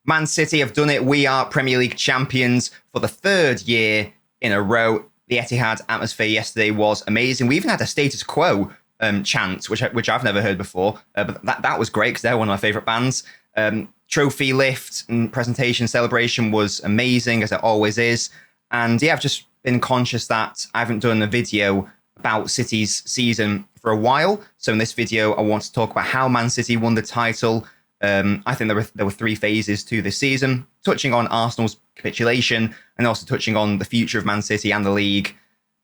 Man City have done it. We are Premier League champions for the third year in a row. The Etihad atmosphere yesterday was amazing. We even had a status quo chant, which I've never heard before. But that was great because they're one of my favourite bands. Trophy lift and presentation celebration was amazing, as it always is. And yeah, I've just been conscious that I haven't done a video about City's season for a while. So in this video, I want to talk about how Man City won the title. I think there were three phases to this season, touching on Arsenal's capitulation and also touching on the future of Man City and the league.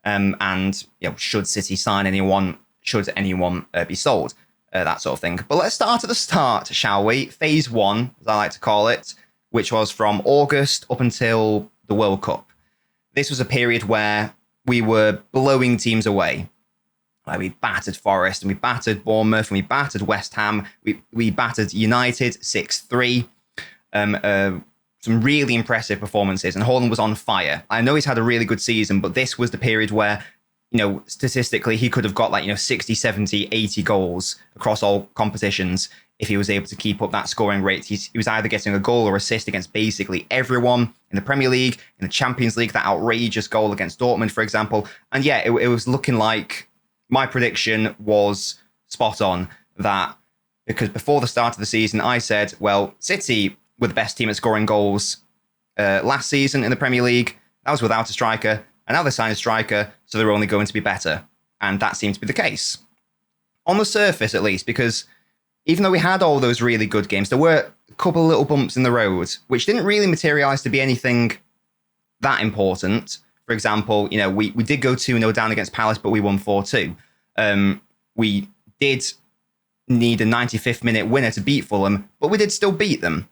And should City sign anyone? Should anyone be sold? That sort of thing. But let's start at the start, shall we? Phase 1, as I like to call it, which was from August up until the World Cup. This was a period where we were blowing teams away. Like we battered Forest and we battered Bournemouth and we battered West Ham. We battered United 6-3. Some really impressive performances, and Haaland was on fire. I know he's had a really good season, but this was the period where, statistically, he could have got 60, 70, 80 goals across all competitions if he was able to keep up that scoring rate. He was either getting a goal or assist against basically everyone in the Premier League, in the Champions League, that outrageous goal against Dortmund, for example. And yeah, it was looking like my prediction was spot on, that because before the start of the season, I said, well, City were the best team at scoring goals last season in the Premier League. That was without a striker. And now they signed a striker, so they're only going to be better. And that seemed to be the case. On the surface, at least, because even though we had all those really good games, there were a couple of little bumps in the road, which didn't really materialise to be anything that important. For example, we did go 2-0 down against Palace, but we won 4-2. We did need a 95th minute winner to beat Fulham, but we did still beat them.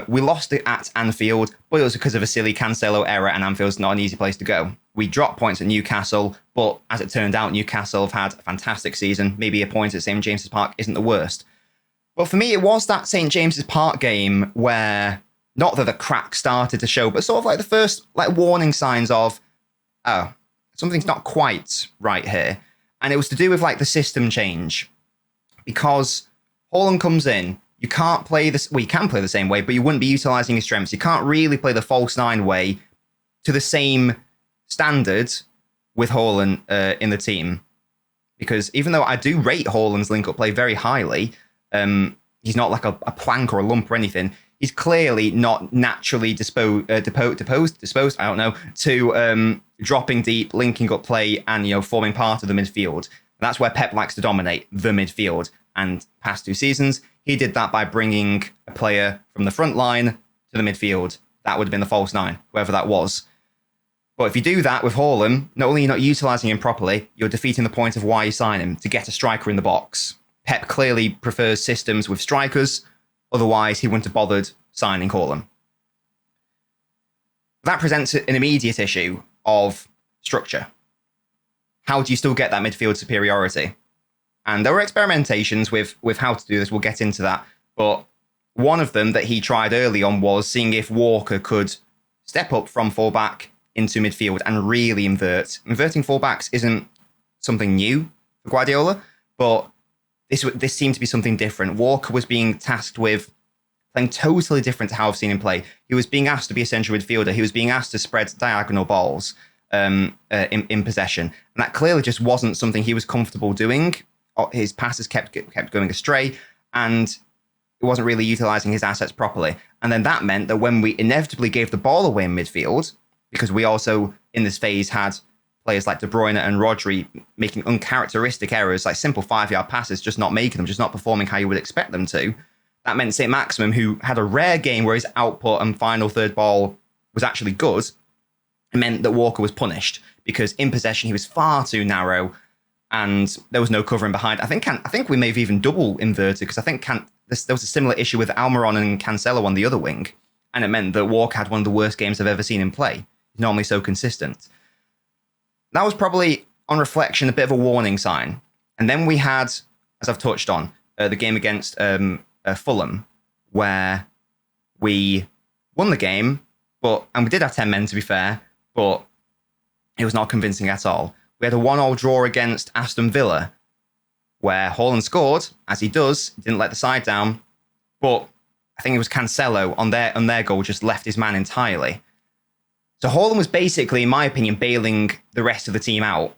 We lost it at Anfield, but it was because of a silly Cancelo error, and Anfield's not an easy place to go. We dropped points at Newcastle, but as it turned out, Newcastle have had a fantastic season. Maybe a point at St James's Park isn't the worst. But for me, it was that St James's Park game where, not that the crack started to show, but sort of like the first warning signs of, oh, something's not quite right here. And it was to do with the system change. Because Haaland comes in, you can't play this. Well, you can play the same way, but you wouldn't be utilising his strengths. You can't really play the false nine way to the same standard with Haaland in the team. Because even though I do rate Haaland's link-up play very highly, he's not like a plank or a lump or anything. He's clearly not naturally disposed, I don't know, to dropping deep, linking up play and, forming part of the midfield. That's where Pep likes to dominate, the midfield. And past 2 seasons, he did that by bringing a player from the front line to the midfield. That would have been the false nine, whoever that was. But if you do that with Haaland, not only are you not utilising him properly, you're defeating the point of why you sign him, to get a striker in the box. Pep clearly prefers systems with strikers, otherwise he wouldn't have bothered signing Haaland. That presents an immediate issue of structure. How do you still get that midfield superiority? And there were experimentations with how to do this. We'll get into that. But one of them that he tried early on was seeing if Walker could step up from fullback into midfield and really invert. Inverting fullbacks isn't something new for Guardiola, but this seemed to be something different. Walker was being tasked with playing totally different to how I've seen him play. He was being asked to be a central midfielder. He was being asked to spread diagonal balls in possession. And that clearly just wasn't something he was comfortable doing. His passes kept going astray, and it wasn't really utilising his assets properly. And then that meant that when we inevitably gave the ball away in midfield, because we also, in this phase, had players like De Bruyne and Rodri making uncharacteristic errors, like simple 5-yard passes, just not making them, just not performing how you would expect them to. That meant St. Maximin, who had a rare game where his output and final third ball was actually good, it meant that Walker was punished, because in possession he was far too narrow, and there was no covering behind. I think we may have even double inverted, because I think there was a similar issue with Almiron and Cancelo on the other wing, and it meant that Walker had one of the worst games I've ever seen him play. He's normally so consistent. That was probably, on reflection, a bit of a warning sign. And then we had, as I've touched on, the game against Fulham, where we won the game, and we did have 10 men, to be fair, but it was not convincing at all. We had a 1-1 draw against Aston Villa, where Haaland scored, as he does, didn't let the side down, but I think it was Cancelo on their goal just left his man entirely. So Haaland was basically, in my opinion, bailing the rest of the team out.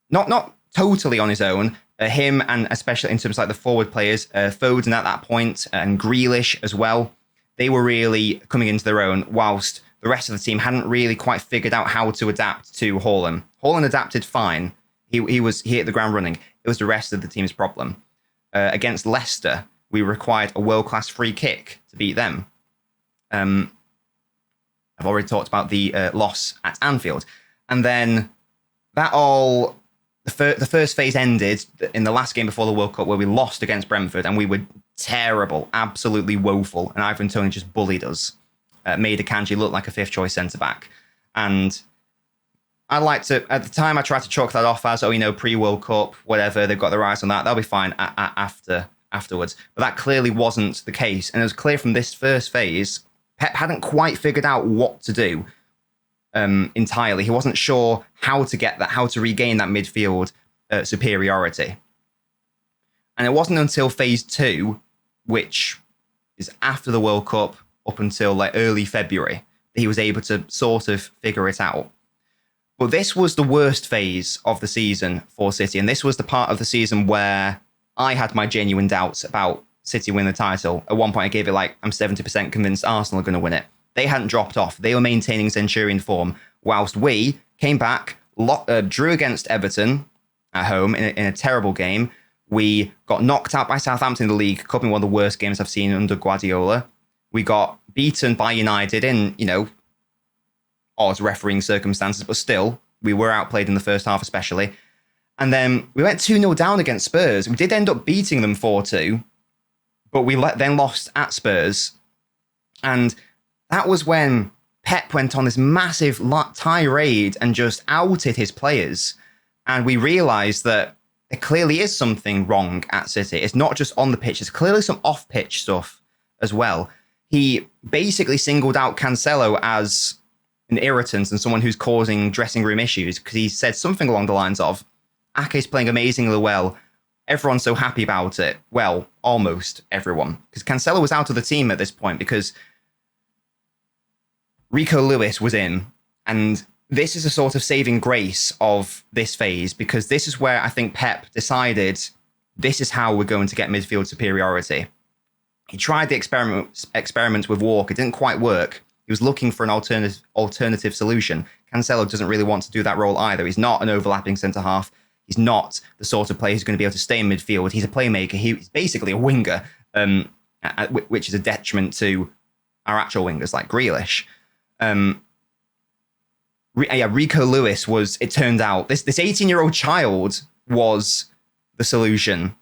Not totally on his own. Him, and especially in terms of like the forward players, Foden at that point, and Grealish as well, they were really coming into their own, whilst the rest of the team hadn't really quite figured out how to adapt to Haaland. Haaland adapted fine. He hit the ground running. It was the rest of the team's problem. Against Leicester, we required a world-class free kick to beat them. I've already talked about the loss at Anfield. And then that all... The first phase ended in the last game before the World Cup where we lost against Brentford and we were terrible, absolutely woeful. And Ivan Toney just bullied us. Made Akanji look like a fifth-choice centre-back. And I like to... At the time, I tried to chalk that off as, pre-World Cup, whatever, they've got their eyes on that. They'll be fine afterwards. But that clearly wasn't the case. And it was clear from this first phase, Pep hadn't quite figured out what to do entirely. He wasn't sure how to regain that midfield superiority. And it wasn't until phase 2, which is after the World Cup, up until like early February, that he was able to sort of figure it out. But this was the worst phase of the season for City. And this was the part of the season where I had my genuine doubts about City winning the title. At one point, I gave it like, I'm 70% convinced Arsenal are going to win it. They hadn't dropped off. They were maintaining Centurion form, whilst we came back, drew against Everton at home in a terrible game. We got knocked out by Southampton in the League Cup in one of the worst games I've seen under Guardiola. We got beaten by United in, odd refereeing circumstances, but still, we were outplayed in the first half especially. And then we went 2-0 down against Spurs. We did end up beating them 4-2, but we then lost at Spurs. And that was when Pep went on this massive tirade and just outed his players. And we realised that there clearly is something wrong at City. It's not just on the pitch. There's clearly some off-pitch stuff as well. He basically singled out Cancelo as an irritant and someone who's causing dressing room issues because he said something along the lines of, Ake's playing amazingly well. Everyone's so happy about it. Well, almost everyone. Because Cancelo was out of the team at this point because Rico Lewis was in. And this is a sort of saving grace of this phase because this is where I think Pep decided this is how we're going to get midfield superiority. He tried the experiment with Walker. It didn't quite work. He was looking for an alternative solution. Cancelo doesn't really want to do that role either. He's not an overlapping centre-half. He's not the sort of player who's going to be able to stay in midfield. He's a playmaker. He's basically a winger, which is a detriment to our actual wingers like Grealish. Rico Lewis was, it turned out, this 18-year-old child was the solution.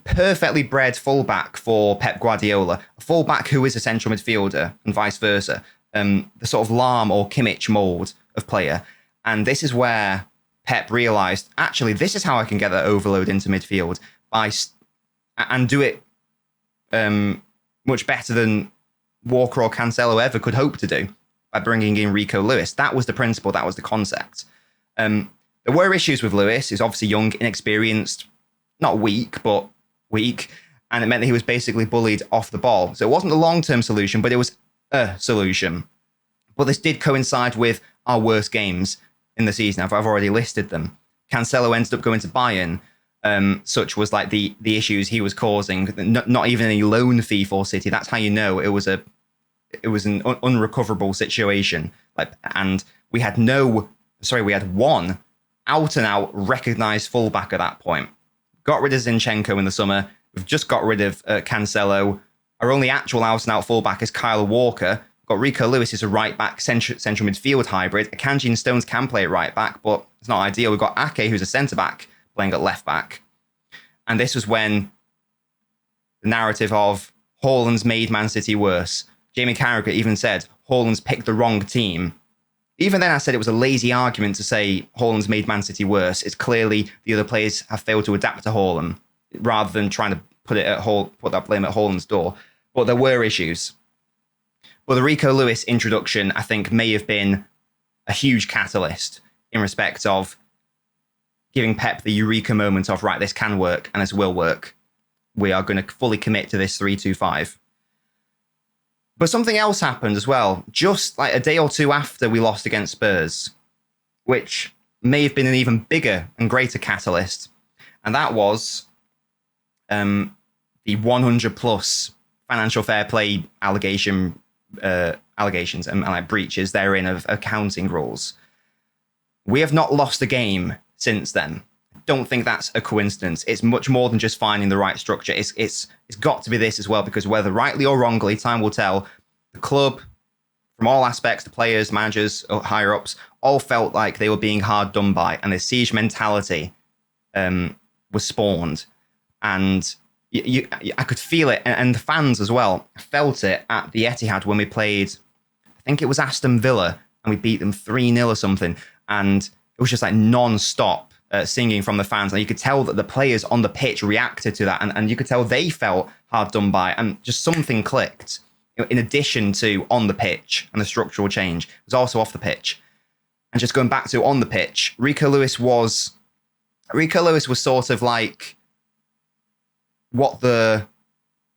Perfectly bred fullback for Pep Guardiola, a fullback who is a central midfielder and vice versa, the sort of Lahm or Kimmich mould of player. And this is where Pep realised, actually, this is how I can get that overload into midfield and do it much better than Walker or Cancelo ever could hope to do by bringing in Rico Lewis. That was the principle. That was the concept. There were issues with Lewis. He's obviously young, inexperienced, not weak, but weak. And it meant that he was basically bullied off the ball. So it wasn't the long-term solution, but it was a solution. But this did coincide with our worst games in the season. I've already listed them. Cancelo ended up going to Bayern. Such was like the issues he was causing. Not even any loan fee for City. That's how you know it was an unrecoverable situation. And we had one out and out recognised fullback at that point. Got rid of Zinchenko in the summer. We've just got rid of Cancelo. Our only actual out and out fullback is Kyle Walker. Got Rico Lewis is a right back central midfield hybrid. Akanji and Stones can play at right back, but it's not ideal. We've got Ake, who's a centre back, playing at left back. And this was when the narrative of Haaland's made Man City worse. Jamie Carragher even said Haaland's picked the wrong team. Even then I said it was a lazy argument to say Haaland's made Man City worse. It's clearly the other players have failed to adapt to Haaland rather than trying to put that blame at Haaland's door. But there were issues. But the Rico Lewis introduction, I think, may have been a huge catalyst in respect of giving Pep the eureka moment of, right, this can work and this will work. We are going to fully commit to this 3-2-5. But something else happened as well, just like a day or two after we lost against Spurs, which may have been an even bigger and greater catalyst. And that was the 100 plus financial fair play allegations and like breaches therein of accounting rules. We have not lost a game since then. Don't think that's a coincidence. It's much more than just finding the right structure. It's got to be this as well, because whether rightly or wrongly, time will tell. The club, from all aspects, the players, managers, or higher ups, all felt like they were being hard done by, and the siege mentality was spawned. And I could feel it, and the fans as well felt it at the Etihad when we played, I think it was Aston Villa, and we beat them 3-0 or something, and it was just like non-stop singing from the fans, and you could tell that the players on the pitch reacted to that, and you could tell they felt hard done by, and just something clicked. In addition to on the pitch and the structural change, it was also off the pitch. And just going back to on the pitch, Rico Lewis was sort of like what the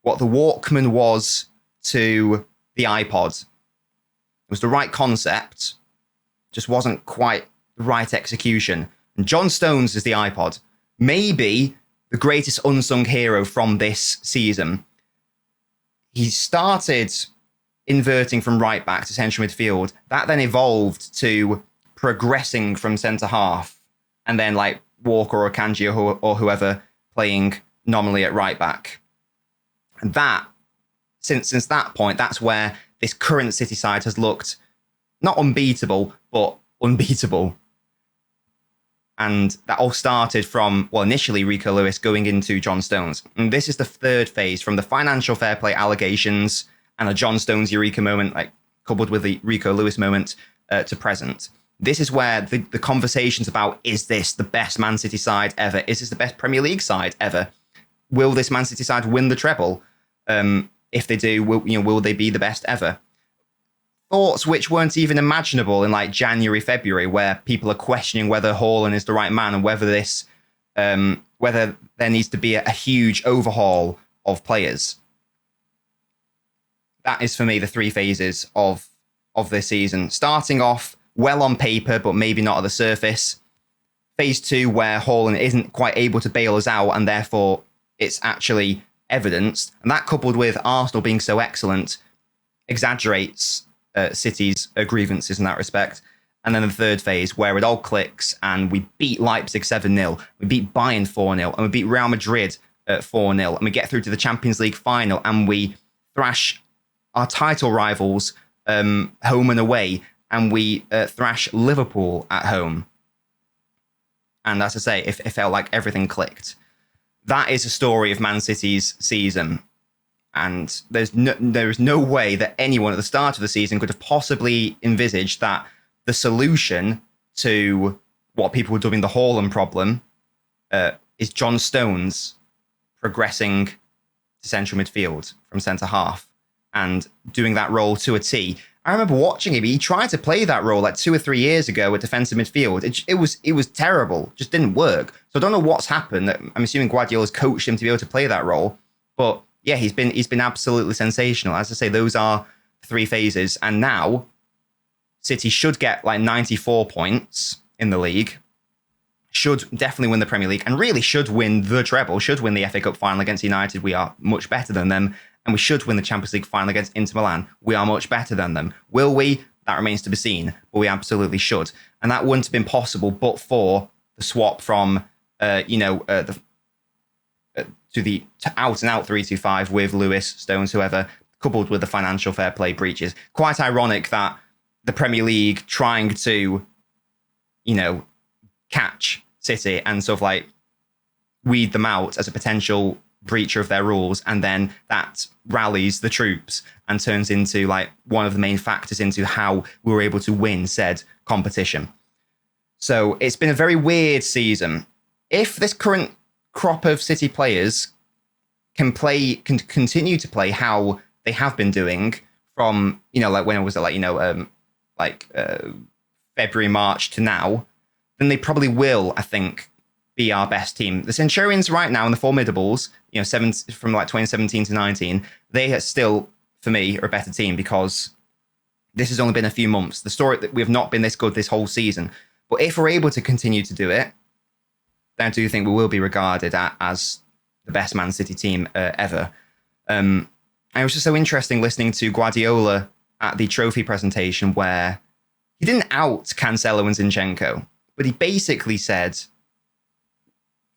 Walkman was to the iPod. It was the right concept, just wasn't quite the right execution. And John Stones is the iPod. Maybe the greatest unsung hero from this season. He started inverting from right back to central midfield. That then evolved to progressing from centre half, and then like Walker or Akanji or whoever playing nominally at right back. And that, since that point, that's where this current City side has looked not unbeatable, but unbeatable. And that all started from, well, initially Rico Lewis going into John Stones. And this is the third phase, from the financial fair play allegations and a John Stones Eureka moment, like coupled with the Rico Lewis moment, to present. This is where the conversations about, is this the best Man City side ever? Is this the best Premier League side ever? Will this Man City side win the treble? If they do, will they be the best ever? Thoughts which weren't even imaginable in like January, February, where people are questioning whether Haaland is the right man and whether whether there needs to be a huge overhaul of players. That is for me the three phases of this season. Starting off well on paper, but maybe not at the surface. Phase 2, where Haaland isn't quite able to bail us out, and therefore it's actually evidenced. And that, coupled with Arsenal being so excellent, exaggerates City's grievances in that respect. And then the third phase, where it all clicks and we beat Leipzig 7-0, we beat Bayern 4-0, and we beat Real Madrid 4-0, and we get through to the Champions League final, and we thrash our title rivals home and away, and we thrash Liverpool at home. And as I say, it felt like everything clicked. That is a story of Man City's season. And there is no way that anyone at the start of the season could have possibly envisaged that the solution to what people were dubbing the Haaland problem is John Stones progressing to central midfield from centre half and doing that role to a T. I remember watching him. He tried to play that role like 2 or 3 years ago at defensive midfield. It was terrible. Just didn't work. So I don't know what's happened. I'm assuming Guardiola's coached him to be able to play that role. But yeah, he's been absolutely sensational. As I say, those are 3 phases. And now City should get like 94 points in the league. Should definitely win the Premier League, and really should win the treble, should win the FA Cup final against United. We are much better than them. And we should win the Champions League final against Inter Milan. We are much better than them. Will we? That remains to be seen, but we absolutely should. And that wouldn't have been possible but for the swap from, to out and out 3-2-5 with Lewis, Stones, whoever, coupled with the financial fair play breaches. Quite ironic that the Premier League trying to, catch City and sort of like weed them out as a potential breacher of their rules, and then that rallies the troops and turns into like one of the main factors into how we were able to win said competition. So it's been a very weird season. If this current crop of City players can continue to play how they have been doing from, like when it was February, March to now, then they probably will, I think, be our best team. The Centurions right now in the Formidables, from like 2017 to 19, they still for me, are a better team because this has only been a few months. The story that we have not been this good this whole season. But if we're able to continue to do it, then I do think we will be regarded as the best Man City team ever. And it was just so interesting listening to Guardiola at the trophy presentation where he didn't out Cancelo and Zinchenko, but he basically said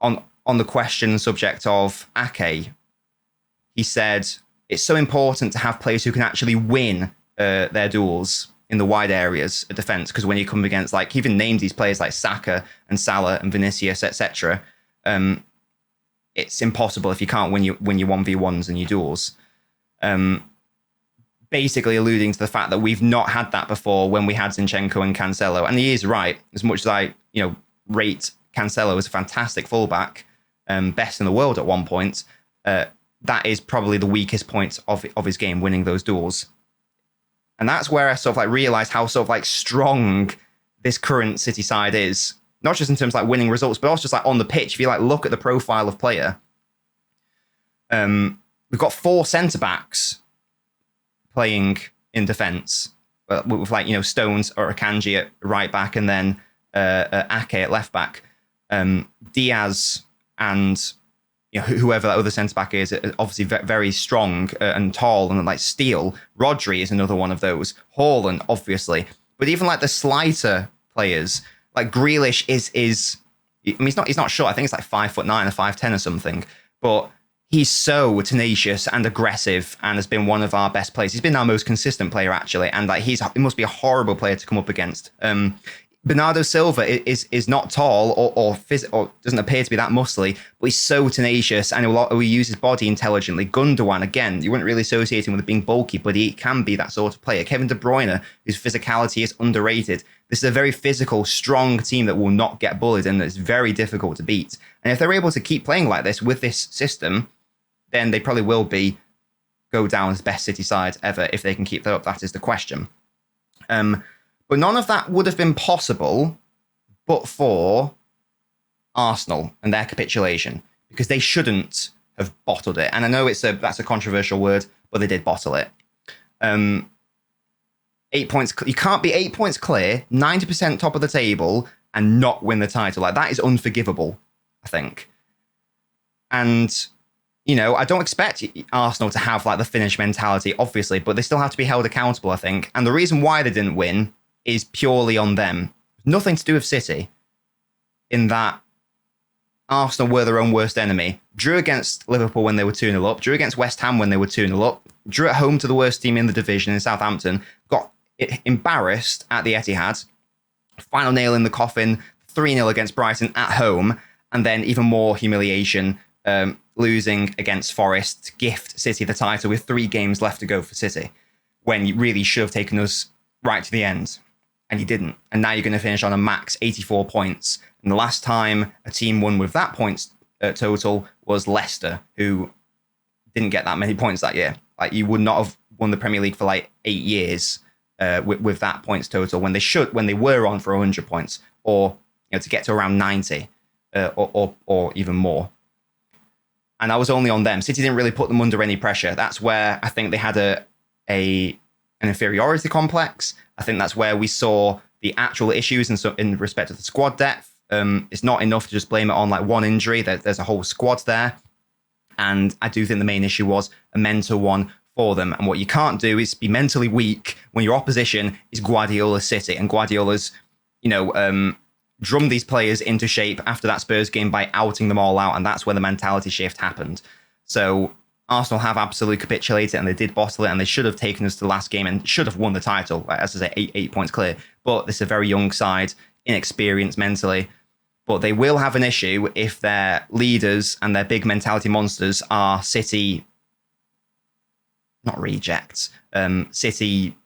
on the question subject of Ake, he said, it's so important to have players who can actually win their duels in the wide areas of defence, because when you come against, like, he even named these players like Saka and Salah and Vinicius, etc. It's impossible if you can't win your 1v1s and your duels. Basically alluding to the fact that we've not had that before when we had Zinchenko and Cancelo. And he is right. As much as I, rate Cancelo as a fantastic fullback, best in the world at one point, that is probably the weakest point of his game, winning those duels. And that's where I sort of realised how sort of strong this current City side is. Not just in terms of winning results, but also just on the pitch. If you look at the profile of player, we've got 4 centre-backs playing in defence, with Stones or Akanji at right back, and then Ake at left back. Diaz and whoever that other centre back is, obviously very strong and tall and steel. Rodri is another one of those. Haaland, obviously, but even the slighter players like Grealish is. I mean, he's not short. I think it's 5'9" or 5'10" or something, but he's so tenacious and aggressive and has been one of our best players. He's been our most consistent player, actually. And he must be a horrible player to come up against. Bernardo Silva is not tall or doesn't appear to be that muscly, but he's so tenacious and he'll use his body intelligently. Gundogan, again, you wouldn't really associate him with being bulky, but he can be that sort of player. Kevin De Bruyne, whose physicality is underrated. This is a very physical, strong team that will not get bullied and it's very difficult to beat. And if they're able to keep playing like this with this system, then they probably will go down as best City side ever if they can keep that up. That is the question. But none of that would have been possible but for Arsenal and their capitulation, because they shouldn't have bottled it. And I know that's a controversial word, but they did bottle it. 8 points. You can't be 8 points clear, 90% top of the table, and not win the title. That is unforgivable, I think. And I don't expect Arsenal to have the Finnish mentality, obviously, but they still have to be held accountable, I think. And the reason why they didn't win is purely on them. Nothing to do with City, in that Arsenal were their own worst enemy. Drew against Liverpool when they were 2-0 up, drew against West Ham when they were 2-0 up, drew at home to the worst team in the division in Southampton, got embarrassed at the Etihad, final nail in the coffin, 3-0 against Brighton at home, and then even more humiliation, losing against Forest to gift City the title with 3 games left to go for City, when you really should have taken us right to the end. And you didn't. And now you're going to finish on a max 84 points. And the last time a team won with that points total was Leicester, who didn't get that many points that year. You would not have won the Premier League for 8 years with that points total, when they were on for 100 points, or to get to around 90 or even more. And I was only on them. City didn't really put them under any pressure. That's where I think they had an inferiority complex. I think that's where we saw the actual issues in respect to the squad depth. It's not enough to just blame it on one injury. There's a whole squad there. And I do think the main issue was a mental one for them. And what you can't do is be mentally weak when your opposition is Guardiola City. And Guardiola's, drummed these players into shape after that Spurs game by outing them all out. And that's where the mentality shift happened. So Arsenal have absolutely capitulated, and they did bottle it, and they should have taken us to the last game and should have won the title. As I say, 8 points clear. But this is a very young side, inexperienced mentally. But they will have an issue if their leaders and their big mentality monsters are City, not rejects, City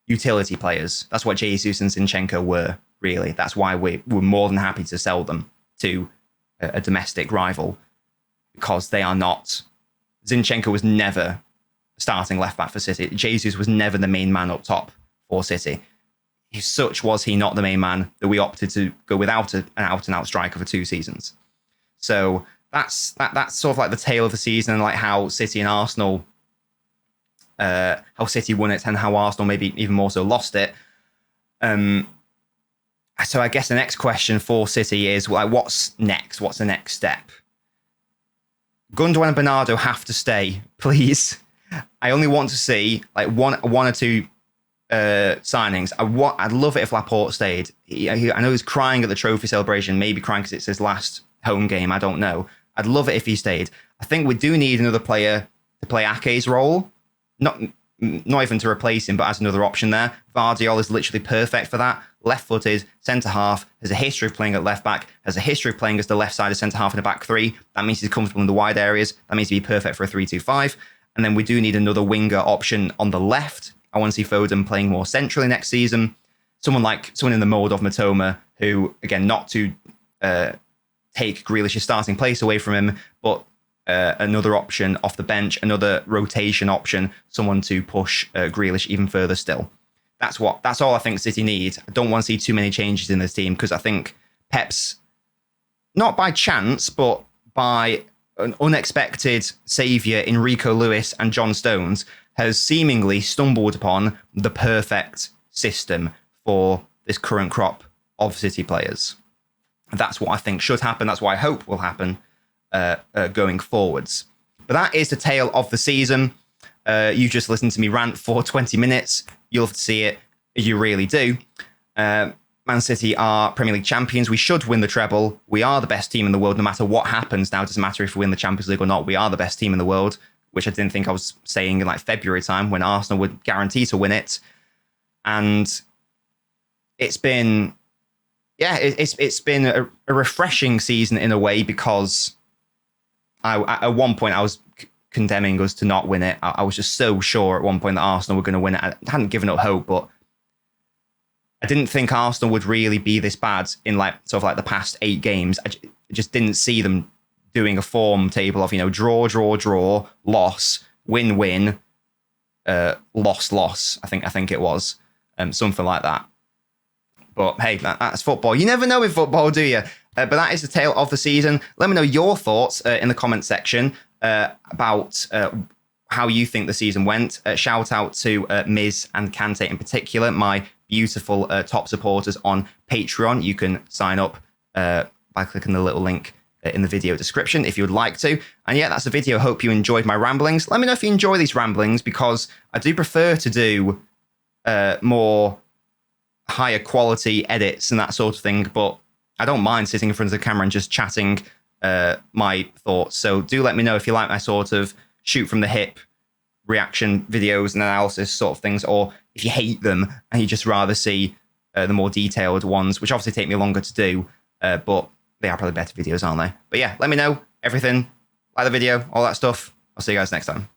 utility players. That's what Jesus and Zinchenko were, really. That's why we were more than happy to sell them to a domestic rival, because they are not. Zinchenko was never starting left back for City. Jesus was never the main man up top for City. Such was he not the main man that we opted to go without an out-and-out striker for 2 seasons. So that's sort of the tale of the season, and how City and Arsenal how City won it and how Arsenal maybe even more so lost it. So I guess the next question for City is, like, what's next? What's the next step? Gundogan and Bernardo have to stay, please. I only want to see like one or two signings. I'd love it if Laporte stayed. I know he's crying at the trophy celebration, maybe crying because it's his last home game. I don't know. I'd love it if he stayed. I think we do need another player to play Ake's role. Not even to replace him, but as another option there. Guardiola is literally perfect for that. Left-footed, centre-half, has a history of playing at left-back, has a history of playing as the left-sided centre-half in a back three. That means he's comfortable in the wide areas. That means he'd be perfect for a 3-2-5. And then we do need another winger option on the left. I want to see Foden playing more centrally next season. Someone in the mould of Matoma, who, again, not to take Grealish's starting place away from him, but another option off the bench, another rotation option, someone to push Grealish even further still. That's all I think City need. I don't want to see too many changes in this team because I think Pep's, not by chance, but by an unexpected saviour in Rico Lewis and John Stones, has seemingly stumbled upon the perfect system for this current crop of City players. That's what I think should happen. That's what I hope will happen going forwards. But that is the tale of the season. You just listened to me rant for 20 minutes. You'll have to see it. You really do. Man City are Premier League champions. We should win the treble. We are the best team in the world, no matter what happens. Now, it doesn't matter if we win the Champions League or not. We are the best team in the world, which I didn't think I was saying in like February time when Arsenal would guarantee to win it. And it's been, it's been a refreshing season in a way, because at one point I was condemning us to not win it. I was just so sure at one point that Arsenal were going to win it. I hadn't given up hope, but I didn't think Arsenal would really be this bad in like sort of like the past 8 games. I just didn't see them doing a form table of, draw, loss, win, loss. I think it was something like that. But hey, that's football. You never know in football, do you? But that is the tale of the season. Let me know your thoughts in the comment section about how you think the season went. Shout out to Miz and Kante in particular, my beautiful top supporters on Patreon. You can sign up by clicking the little link in the video description if you would like to. And yeah, that's the video. Hope you enjoyed my ramblings. Let me know if you enjoy these ramblings, because I do prefer to do more higher quality edits and that sort of thing, but I don't mind sitting in front of the camera and just chatting my thoughts. So do let me know if you like my sort of shoot from the hip reaction videos and analysis sort of things, or if you hate them and you just rather see the more detailed ones, which obviously take me longer to do, but they are probably better videos, aren't they? But yeah, let me know everything, like the video, all that stuff. I'll see you guys next time.